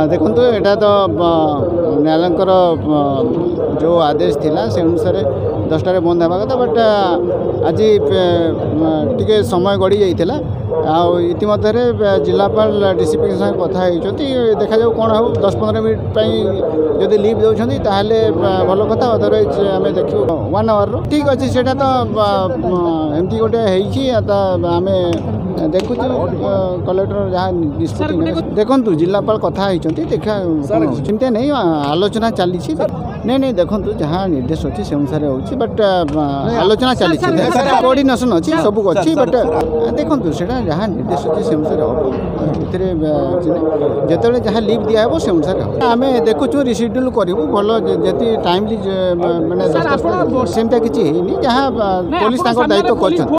देखो यहाँ तो न्यायालय जो आदेश थिला से अनुसार 10टार बंद होगा कथा बट आज टी समय गड़ी जाइला आमध्य जिलापाल डीसीपी संगे कथा देखा जाऊ कौन हो 10-15 मिनट जदि लिव दौरान ताहले भल कथा अदरवाइज आम देखू 1 आवर ठीक अच्छे से तो एमती गोटे आम देखु कलेक्टर जहाँ निष्पत्ति देखु जिलापाल कथा देखा चिंता नहीं आलोचना चली नहीं देखु जहाँ निर्देश अच्छी से अनुसार हो बट आलोचना चली कोऑर्डिनेशन अच्छी सब अच्छी बट देखु से जहाँ निर्देश अच्छी से अनुसार हम जो जहाँ लिव दिया हे से अनुसार आम देखु रिसीड्यूल करूँ भल जी टाइमली मैंने सेमता किसी जहाँ पुलिस दायित्व कर